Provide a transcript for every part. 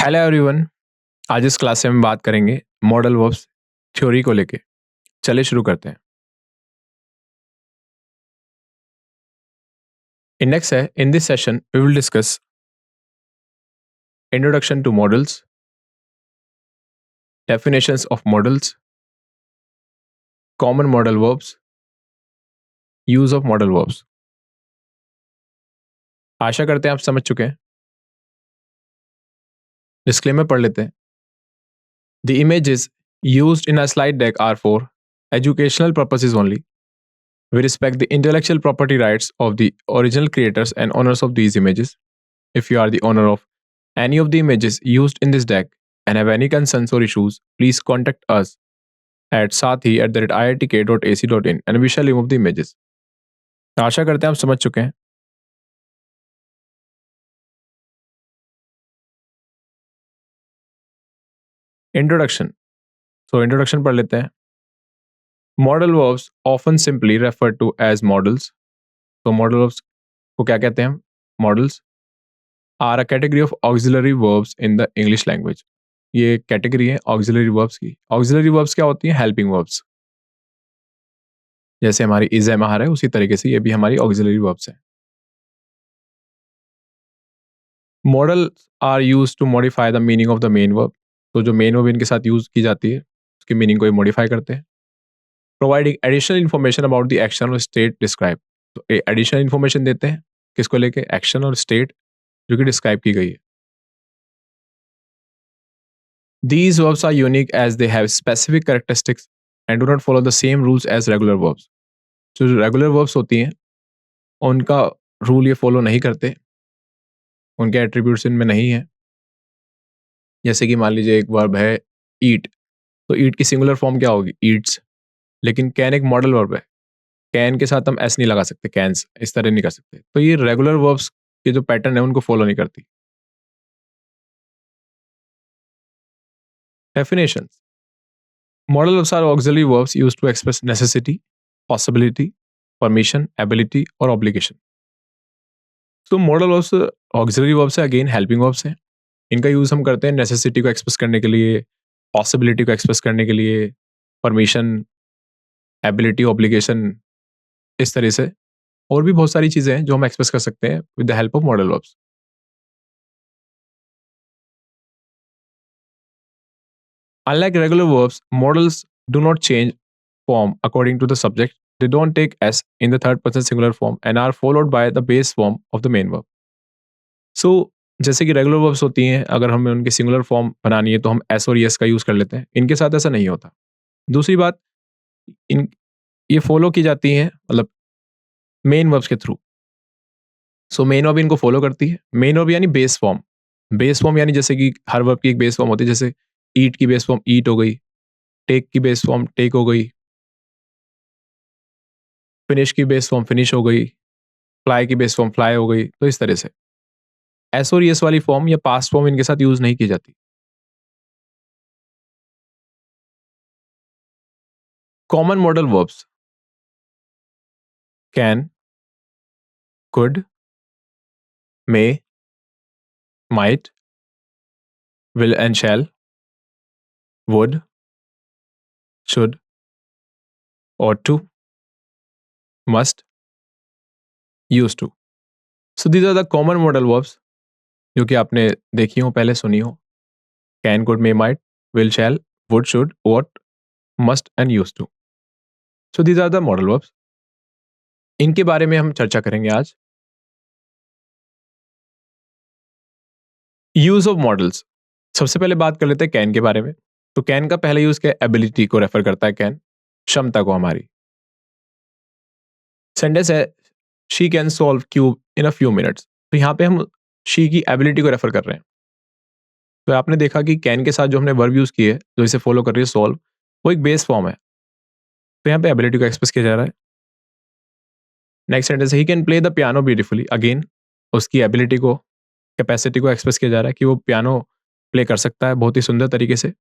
Hello everyone. आज इस class से हम बात करेंगे मॉडल वर्ब्स थ्योरी को लेके। चलिए शुरू करते हैं। इंडेक्स है। In this session we will discuss introduction to modals, definitions of modals, common modal verbs, use of modal verbs. आशा करते हैं आप समझ चुके हैं। डिस्क्लेमर पढ़ लेते हैं। The images used in a slide deck are for educational purposes only. We respect the intellectual property rights of the original creators and owners of these images. If you are the owner of any of the images used in this deck and have any concerns or issues, please contact us at sathi@iitk.ac.in and we shall remove the images. आशा करते हैं आप समझ चुके हैं। Introduction. Introduction पढ़ लेते हैं। Modal verbs often simply refer to as modals. तो मॉडल वर्ब्स को क्या कहते हैं? Modals are a category of auxiliary verbs in the English language. ये कैटेगरी है ऑक्सिलरी वर्ब्स की। ऑक्सिलरी वर्ब्स क्या होती हैं? Helping verbs. जैसे हमारी इज एम आर है, उसी तरीके से ये भी हमारी ऑक्सिलरी वर्ब्स है। Modal are use to modify the meaning of the main verb. तो जो मेन वर्ब इनके साथ यूज की जाती है उसकी मीनिंग को मॉडिफाई करते हैं। Providing additional information about the action और स्टेट डिस्क्राइब। तो एडिशनल इन्फॉर्मेशन देते हैं किसको लेके? एक्शन और स्टेट जो कि डिस्क्राइब की गई है। These verbs are unique as they have specific characteristics and do not follow the same rules as regular verbs. जो रेगुलर वर्ब्स होती हैं उनका रूल ये फॉलो नहीं करते, उनके एट्रीब्यूट्स इनमें नहीं है। जैसे कि मान लीजिए एक वर्ब है ईट, तो ईट की सिंगुलर फॉर्म क्या होगी? ईट्स। लेकिन कैन एक मॉडल वर्ब है, कैन के साथ हम एस नहीं लगा सकते, कैंस इस तरह नहीं कर सकते। तो ये रेगुलर वर्ब्स के जो पैटर्न है उनको फॉलो नहीं करती। Definition. Modal verbs are auxiliary verbs used to express necessity, possibility, permission, ability और ऑब्लिगेशन। तो मॉडल वर्ब्स ऑक्सिलरी वर्ब्स है, अगेन हेल्पिंग वर्ब्स हैं। इनका यूज हम करते हैं नेसेसिटी को एक्सप्रेस करने के लिए, पॉसिबिलिटी को एक्सप्रेस करने के लिए, परमिशन, एबिलिटी, ऑब्लिगेशन, इस तरह से और भी बहुत सारी चीजें हैं जो हम एक्सप्रेस कर सकते हैं with the help of modal verbs. Unlike regular verbs, modals do not change form according to the subject. They don't take s in the third person singular form and are followed by the base form of the main verb. So, जैसे कि regular verbs होती हैं, अगर हमें उनकी singular form बनानी है तो हम एस और यस का यूज कर लेते हैं। इनके साथ ऐसा नहीं होता। दूसरी बात, इन ये फॉलो की जाती हैं मतलब मेन वर्ब्स के थ्रू। सो मेन वर्ब इनको फॉलो करती है। मेन वर्ब यानी बेस फॉर्म। बेस फॉर्म यानी जैसे कि हर वर्ब की एक बेस फॉर्म होती है। जैसे ईट की बेस फॉर्म ईट हो गई, टेक की बेस फॉर्म टेक हो गई, फिनिश की बेस फॉर्म फिनिश हो गई, फ्लाई की बेस फॉर्म फ्लाई हो गई। तो इस तरह से एस और यस वाली फॉर्म या पास्ट फॉर्म इनके साथ यूज नहीं की जाती। Common modal verbs can, could, may, might, will and shell, would, should, ought to, must, used to. So these are the common modal verbs जो कि आपने देखी हो, पहले सुनी हो। Can, could, may, might, will, shall, would, should, ought, must and used to. So these are the modal verbs. इनके बारे में हम चर्चा करेंगे आज। Use of models. सबसे पहले बात कर लेते हैं कैन के बारे में। तो कैन का पहला यूज क्या है? एबिलिटी को रेफर करता है कैन, क्षमता को हमारी। सेंटेंस है she can solve cube in a few minutes. तो यहाँ पे हम शी की एबिलिटी को रेफर कर रहे हैं। तो आपने देखा कि कैन के साथ जो हमने वर्ब यूज की है जो इसे फॉलो कर रही है सॉल्व, वो एक बेस फॉर्म है। तो यहाँ पे एबिलिटी को एक्सप्रेस किया जा रहा है। नेक्स्ट सेंटेंस है he can play the piano beautifully. Again उसकी एबिलिटी को, कैपेसिटी को एक्सप्रेस किया जा रहा है कि वो पियानो प्ले कर सकता है बहुत ही सुंदर तरीके से।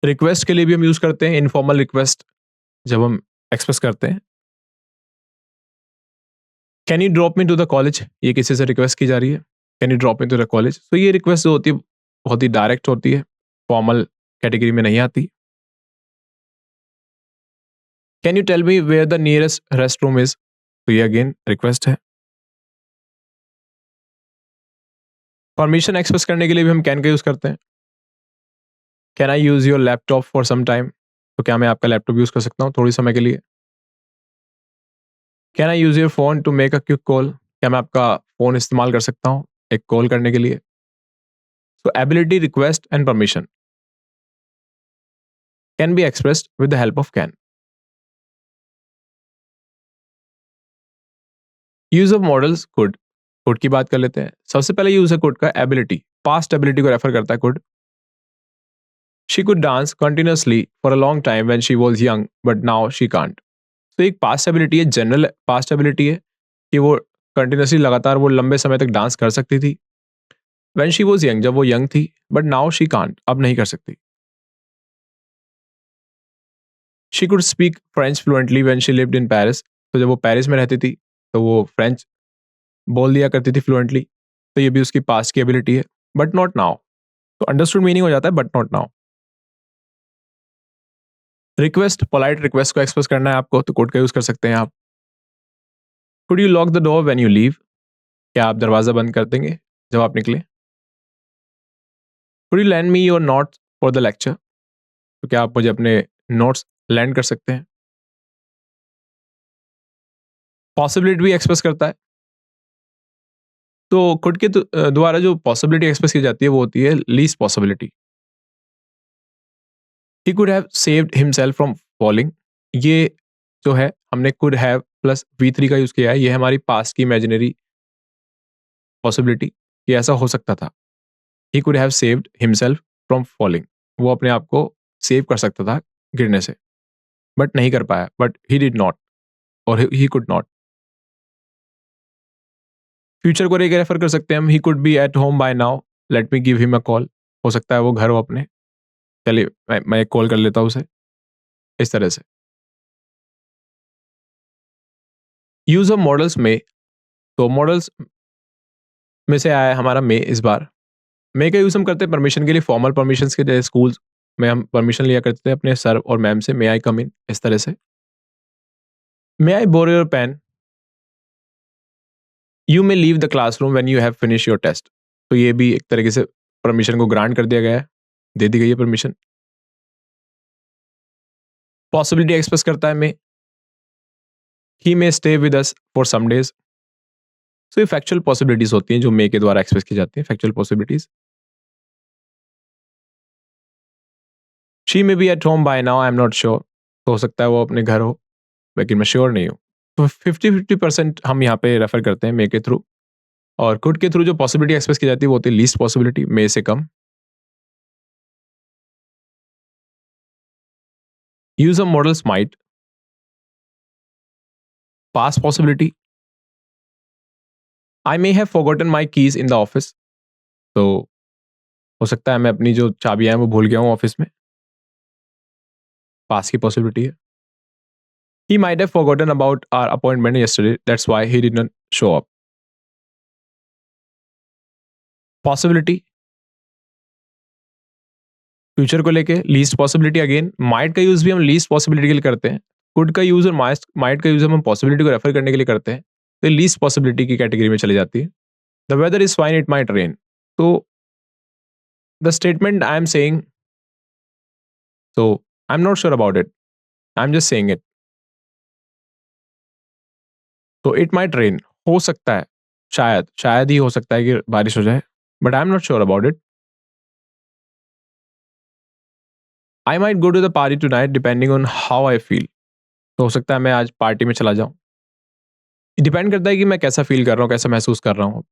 रिक्वेस्ट के लिए भी हम यूज करते हैं, इनफॉर्मल रिक्वेस्ट जब हम एक्सप्रेस करते हैं। Can you drop me to the college, ये किसी से रिक्वेस्ट की जा रही है। Can you drop into the college. तो ये रिक्वेस्ट जो होती है बहुत ही डायरेक्ट होती है, फॉर्मल कैटेगरी में नहीं आती। Can you tell me where the nearest rest room is, तो ये अगेन रिक्वेस्ट है। परमिशन एक्सप्रेस करने के लिए भी हम कैन का यूज करते हैं। Can I use your laptop for some time, तो क्या मैं आपका लैपटॉप यूज कर सकता हूँ थोड़ी समय के लिए। Can I use your phone to make a quick call, क्या मैं आपका फोन इस्तेमाल कर सकता हूँ एक कॉल करने के लिए। So ability, request and permission can be expressed with the help of can. Use of modals could, could की बात कर लेते हैं। सबसे पहले यूज है कुड का एबिलिटी, पास्ट एबिलिटी को रेफर करता है could. She could dance continuously for a long time when she was young but now she can't. तो एक पास्ट एबिलिटी है, जनरल पास्ट एबिलिटी है कि वो कंटिन्यूअसली लगातार वो लंबे समय तक डांस कर सकती थी व्हेन शी वाज यंग, जब वो यंग थी, बट नाउ शी कांट, अब नहीं कर सकती। She could speak French fluently when she lived in Paris, तो जब वो पेरिस में रहती थी तो वो फ्रेंच बोल दिया करती थी फ्लुएंटली, तो ये भी उसकी पास्ट की एबिलिटी है, बट नॉट नाउ। तो अंडरस्टूड मीनिंग हो जाता है but not now. Request, polite request को एक्सप्रेस करना है आपको तो कोड का यूज कर सकते हैं आप। Could you lock the door when you leave, क्या आप दरवाजा बंद कर देंगे जब आप निकले। Could you land me your notes for the lecture, तो क्या आप मुझे अपने नोट्स लैंड कर सकते हैं। पॉसिबिलिटी भी एक्सप्रेस करता है, तो खुद के द्वारा जो पॉसिबिलिटी एक्सप्रेस की जाती है वो होती है least possibility. He could have saved himself from falling, ये जो है हमने कुड हैव प्लस V3 का यूज किया है, ये है हमारी पास्ट की इमेजिनरी पॉसिबिलिटी कि ऐसा हो सकता था। He could have saved himself from falling, वो अपने आप को सेव कर सकता था गिरने से, बट नहीं कर पाया, बट ही डिड नॉट और ही कुड नॉट। फ्यूचर को लेकर रेफर कर सकते हैं हम, he could be at home by now, let me give him a call, हो सकता है वो घर हो अपने, चलिए मैं एक कॉल कर लेता हूँ उसे, इस तरह से। यूज ऑफ मॉडल्स में, तो मॉडल्स में से आया है हमारा मे इस बार। मे का यूज हम करते हैं परमिशन के लिए, फॉर्मल परमिशन के लिए। स्कूल में हम परमिशन लिया करते थे अपने सर और मैम से, मे आई कम इन, इस तरह से। May I borrow your pen, you may leave the classroom when you have finish your test, तो ये भी एक तरीके से परमिशन को ग्रांट कर दिया गया है, दे दी गई है परमिशन। पॉसिबिलिटी एक्सप्रेस करता है may, he may stay with us for some days. So ये फैक्चुअल पॉसिबिलिटीज होती हैं जो मे के द्वारा एक्सप्रेस की जाती हैं, factual possibilities. She may be at home by now, I am not sure, तो हो सकता है वो अपने घर हो, लेकिन मैं श्योर नहीं हूँ। तो 50-50% हम यहाँ पे रेफर करते हैं मे के थ्रू, और कुड के थ्रू जो पॉसिबिलिटी एक्सप्रेस की जाती है वो होती है लीस्ट पॉसिबिलिटी, मे से कम। Use of modals might, past possibility, I may have forgotten my keys in the office, तो हो सकता है मैं अपनी जो चाबियां हैं वो भूल गया हूँ ऑफिस में, पास की पॉसिबिलिटी है। He might have forgotten about our appointment yesterday, that's why he did not show up. Possibility future को लेके, लीस्ट पॉसिबिलिटी अगेन, माइट का यूज भी हम लीस्ट पॉसिबिलिटी के लिए करते हैं, कुड का यूज और माइट का यूज हम पॉसिबिलिटी को रेफर करने के लिए करते हैं, तो लीस्ट पॉसिबिलिटी की कैटेगरी में चली जाती है। The weather is fine, it might rain, तो the statement I am saying, so I'm not sure about it, I'm just saying it, तो it might rain, हो सकता है, शायद शायद ही हो सकता है कि बारिश हो जाए, but I'm not sure about it. I might go to the party tonight depending on how I feel, तो हो सकता है मैं आज पार्टी में चला जाऊं, डिपेंड करता है कि मैं कैसा फील कर रहा हूँ, कैसा महसूस कर रहा हूँ।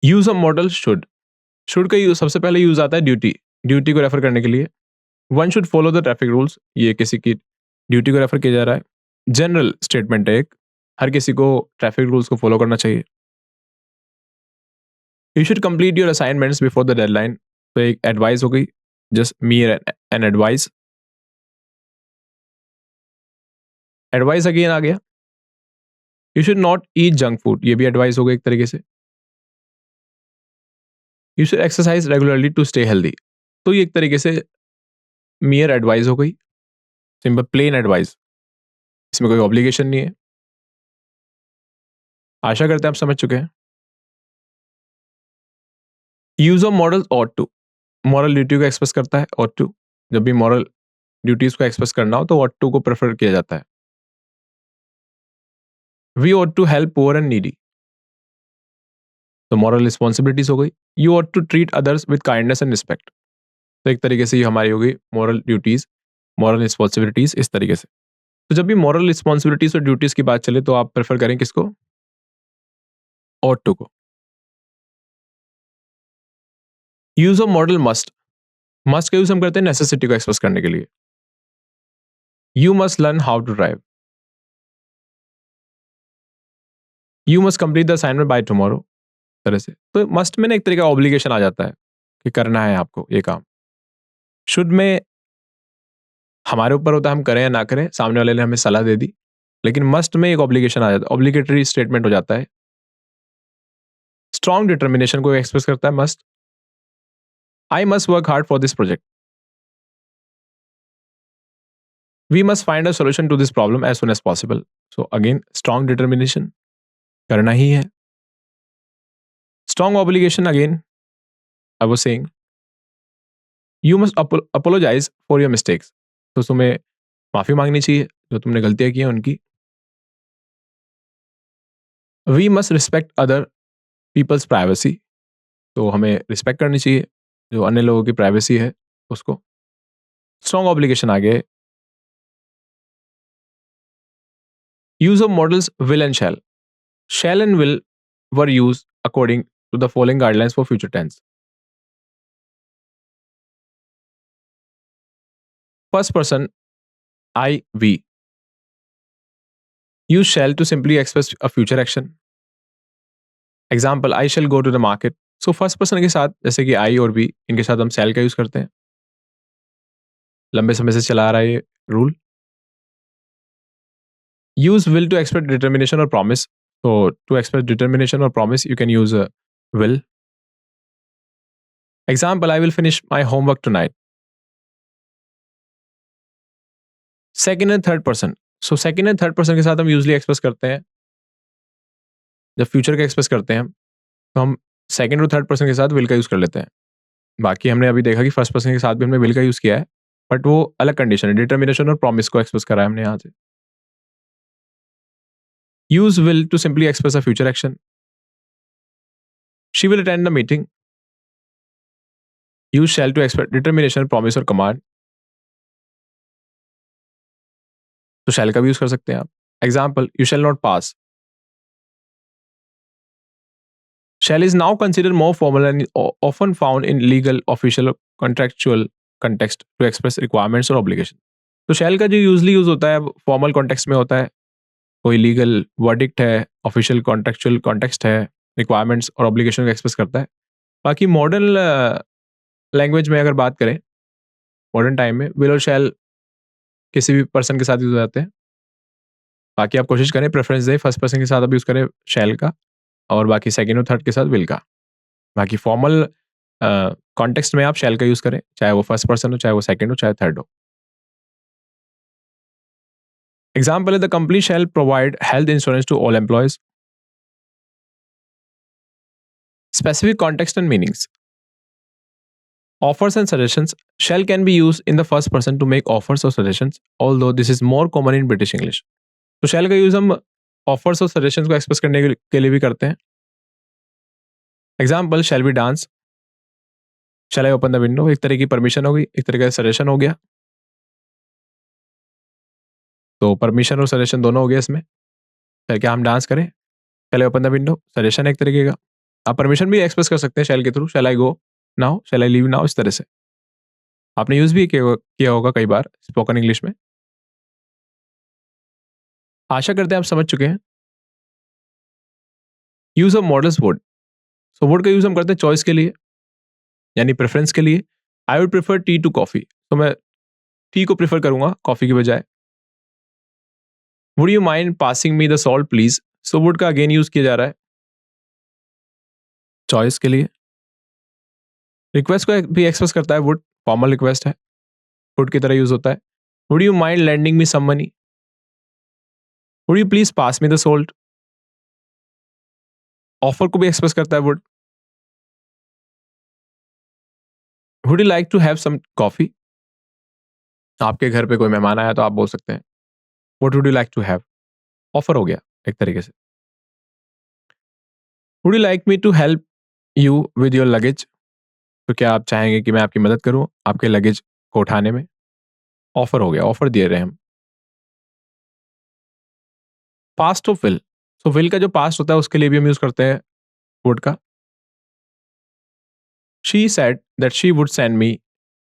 यूज ऑफ मॉडल शुड का यूज सबसे पहले यूज आता है ड्यूटी, ड्यूटी को रेफर करने के लिए। One should follow the traffic rules, ये किसी की ड्यूटी को रेफर किया जा रहा है। जनरल स्टेटमेंट है एक, हर किसी को ट्रैफिक रूल्स को फॉलो करना चाहिए। You should complete your assignments before the deadline, तो एक एडवाइस हो गई, just me an advice, advice again आ गया। You should not eat junk food, ये भी एडवाइस होगा एक तरीके से। You should exercise regularly to stay healthy, तो ये एक तरीके से मियर एडवाइस हो गई, सिंपल प्लेन एडवाइस, इसमें कोई ऑब्लिगेशन नहीं है। आशा करते हैं आप समझ चुके हैं। Use of modal ought to, moral duty को एक्सप्रेस करता है ऑट टू। जब भी मॉरल ड्यूटीज को एक्सप्रेस करना हो तो ऑट टू को प्रेफर किया जाता है। We ought to help poor and needy, तो मॉरल रिस्पॉन्सिबिलिटीज हो गई। You ought to treat others with kindness and respect, तो एक तरीके से ये हमारी हो गई मॉरल ड्यूटीज, मॉरल रिस्पॉन्सिबिलिटीज इस तरीके से। तो जब भी मॉरल रिस्पॉन्सिबिलिटीज और ड्यूटीज की बात चले तो आप प्रेफर करें किसको? ऑट टू को। Use of modal must, must का यूज हम करते हैं नेसेसिटी को एक्सप्रेस करने के लिए। You must learn how to drive, you must complete the assignment by tomorrow, तरह से। तो मस्ट में ना एक तरीके का ऑब्लिगेशन आ जाता है कि करना है आपको ये काम। शुड में हमारे ऊपर होता है हम करें या ना करें, सामने वाले ने हमें सलाह दे दी, लेकिन मस्ट में एक ऑब्लिगेशन आ जाता है, ऑब्लिगेटरी स्टेटमेंट हो जाता है। स्ट्रॉन्ग डिटर्मिनेशन को एक्सप्रेस करता है must. I must work hard for this project, we must find a solution to this problem as soon as possible. So again strong determination, करना ही है। Strong obligation, again I was saying you must apologise for your mistakes, तो तुम्हें माफी मांगनी चाहिए जो तुमने गलतियां की हैं उनकी। We must respect other people's privacy, तो हमें रिस्पेक्ट करनी चाहिए जो अन्य लोगों की प्राइवेसी है उसको। स्ट्रॉन्ग ऑब्लिगेशन आगे। Use of modals will and shall and will were use according to the following guidelines for future tense. First person I we, use shall to simply express a future action. Example I shall go to the market. So first person के साथ जैसे कि आई और we, इनके साथ हम शैल का use करते हैं, लंबे समय से चला आ रहा है ये rule. Use will to express determination और प्रॉमिस, तो टू एक्सप्रेस डिटर्मिनेशन और promise you can use will. Example I will finish my homework tonight. Second and third person, so second and third person के साथ हम usually express करते हैं, जब future का एक्सप्रेस करते हैं तो हम सेकेंड और थर्ड पर्सन के साथ विल का यूज कर लेते हैं। बाकी हमने अभी देखा कि फर्स्ट पर्सन के साथ भी हमने विल का यूज किया है, बट वो अलग कंडीशन है, डिटर्मिनेशन और प्रॉमिस को एक्सप्रेस करा है हमने यहाँ से। Use will to simply express a future action. She will attend the meeting. Use shall to express determination, promise और कमांड, तो शैल का भी यूज कर सकते हैं आप। Example you shall not pass. Shall is now considered more formal and often found in legal, official, contractual context to express requirements or obligation. तो shall का जो यूजली यूज होता है फॉर्मल कॉन्टेक्स्ट में होता है, कोई लीगल वर्डिक्ट है, ऑफिशियल कॉन्टेक्चुअल कॉन्टेक्स्ट है, रिक्वायरमेंट्स और ऑब्लिगेशन को एक्सप्रेस करता है। बाकी मॉडर्न लैंग्वेज में अगर बात करें, मॉडर्न टाइम में विल और शैल किसी भी पर्सन के साथ यूज हो जाते हैं। बाकी आप कोशिश करें प्रेफरेंस दें, फर्स्ट पर्सन के साथ आप यूज करें शैल का, और बाकी सेकेंड और थर्ड के साथ विल का। बाकी फॉर्मल कॉन्टेक्स्ट में आप शैल का यूज करें, चाहे वो फर्स्ट पर्सन हो, चाहे वो सेकंड हो, चाहे थर्ड हो। एग्जाम्पल है the company shall provide health insurance to all employees. Specific context and meanings. Offers and suggestions. Shall can be used in the first person to make offers or suggestions, although this is more common in British English. तो shall का use हम offers और suggestions को express करने के लिए भी करते हैं। Example shall we dance, shall I open the window, एक तरह की परमिशन हो गई, एक तरह का सजेशन हो गया। तो परमिशन और सजेशन दोनों हो गया इसमें। फिर क्या हम डांस करें, shall I open the window, suggestion एक तरीके का। आप परमिशन भी एक्सप्रेस कर सकते हैं शैल के through, shall I go now, shall I leave now, इस तरह से आपने यूज भी किया होगा कई बार स्पोकन इंग्लिश में। आशा करते हैं आप समझ चुके हैं। Use of models would, so would का यूज हम करते हैं चॉइस के लिए, यानी प्रेफरेंस के लिए। I would prefer tea to coffee, तो मैं टी को प्रेफर करूंगा कॉफी की बजाय। Would you mind passing me the salt please, so would का अगेन यूज किया जा रहा है चॉइस के लिए। रिक्वेस्ट को भी एक्सप्रेस करता है वुड, फॉर्मल रिक्वेस्ट है, वुड की तरह यूज होता है। Would you mind lending me some money, would you please pass me the salt. Offer को भी एक्सप्रेस करता है would you like to have some coffee, आपके घर पे कोई मेहमान आया तो आप बोल सकते हैं what would you like to have, offer हो गया एक तरीके से। Would you like me to help you with your luggage, तो क्या आप चाहेंगे कि मैं आपकी मदद करूं आपके लगेज को उठाने में, ऑफर हो गया, ऑफर दे रहे हैं हम। Past of will, so will का जो पास्ट होता है उसके लिए भी हम यूज करते हैं वुड का। She said that she would send me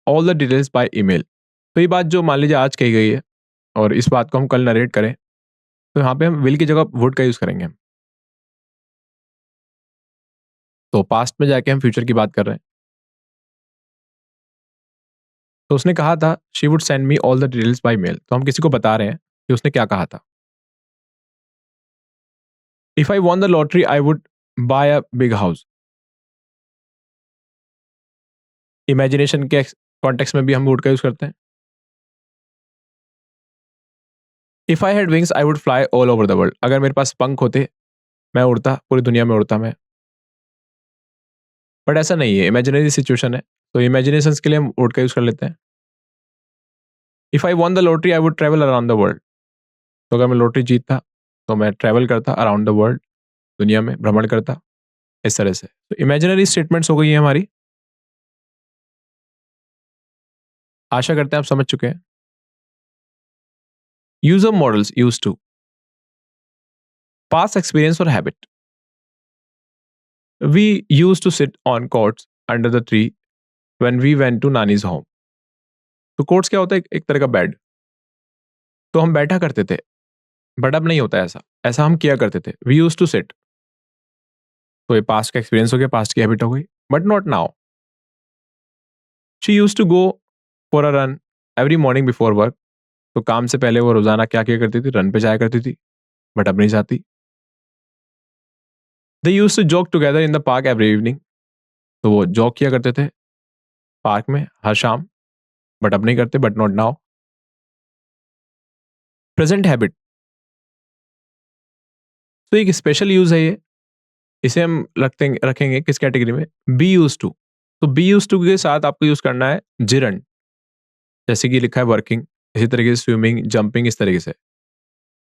all the details by email, तो ये बात जो मान लीजिए आज कही गई है और इस बात को हम कल नरेट करें तो यहाँ पे हम विल की जगह वुड का यूज करेंगे हम। तो पास्ट में जाके हम फ्यूचर की बात कर रहे हैं। तो उसने कहा था she would send me all the details by mail, तो हम किसी को बता रहे हैं कि उसने क्या कहा था। If I won the lottery I would buy a big house, imagination के कॉन्टेक्स्ट में भी हम वुड का यूज करते हैं। If I had wings I would fly all over the world, अगर मेरे पास पंख होते मैं उड़ता, पूरी दुनिया में उड़ता मैं। बट ऐसा नहीं है, इमेजिनरी सिचुएशन है, तो इमेजिनेशन के लिए हम वुड का यूज कर लेते हैं। If I won the lottery I would travel around the world, तो अगर मैं लॉटरी जीतता तो मैं ट्रैवल करता अराउंड द वर्ल्ड, दुनिया में भ्रमण करता, इस तरह से। तो इमेजिनरी स्टेटमेंट्स हो गई है हमारी। आशा करते हैं आप समझ चुके हैं। Use of modals used to, past experience और habit. We used to sit on cots under the tree when we went to नानीज होम। तो कोट्स क्या होता है, एक तरह का बेड, तो हम बैठा करते थे, बट अब नहीं होता है ऐसा, ऐसा हम किया करते थे, वी यूज टू सिट। तो ये पास्ट का एक्सपीरियंस हो गया, पास्ट की हैबिट हो गई, but not now. She used to go for a run every morning before work, तो काम से पहले वो रोजाना क्या किया करती थी, रन पे जाया करती थी, बट अब नहीं जाती। They used to jog together in the park every evening, तो वो जॉक किया करते थे पार्क में हर शाम, बट अब नहीं करते, but not now. Present habit, तो एक स्पेशल यूज है ये, इसे हम रखेंगे किस कैटेगरी में, बी यूज टू। तो बी यूज टू के साथ आपको यूज करना है जिरन, जैसे कि लिखा है वर्किंग, इसी तरीके से स्विमिंग, जंपिंग, इस तरीके से।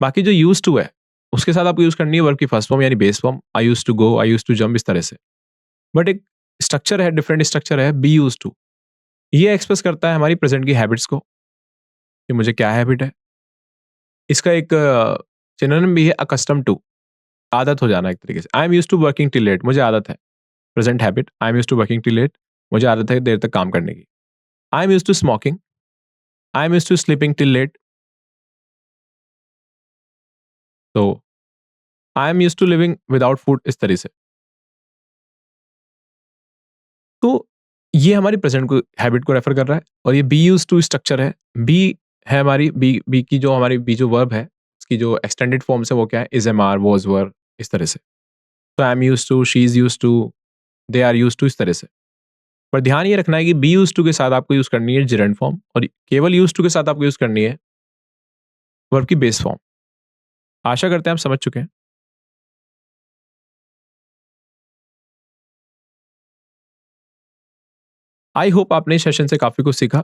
बाकी जो यूज टू है उसके साथ आपको यूज करनी है वर्ब की फर्स्ट फॉर्म यानी base form, I used to go, I used to jump, इस तरह से। बट एक स्ट्रक्चर है, डिफरेंट स्ट्रक्चर है बी यूज टू, ये एक्सप्रेस करता है हमारी प्रेजेंट की हैबिट्स को कि मुझे क्या हैबिट है। इसका एक सिनोनिम भी है अकस्टम टू, आदत हो जाना एक तरीके से। I am used to working till late, मुझे आदत है, present habit, I am used to working till late, मुझे आदत है देर तक काम करने की। I am used to smoking, I am used to sleeping till late, तो I am used to living without food, इस तरह से। तो ये हमारी प्रेजेंट को हैबिट को रेफर कर रहा है, और ये बी यूज टू स्ट्रक्चर है। बी है हमारी बी की जो हमारी बी जो वर्ब है उसकी जो एक्सटेंडेड फॉर्म है वो क्या है, is am are, was were, इस तरह से। तो I am used to, she is used to, they are use to, इस तरह से। पर ध्यान ये रखना है कि बी यूज टू के साथ आपको यूज करनी है जिरेंट फॉर्म, और केवल यूज टू के साथ आपको यूज करनी है वर्ब की बेस फॉर्म। आशा करते हैं आप समझ चुके हैं। आई होप आपने इस सेशन से काफी कुछ सीखा।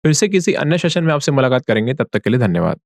फिर से किसी अन्य सेशन में आपसे मुलाकात करेंगे, तब तक के लिए धन्यवाद।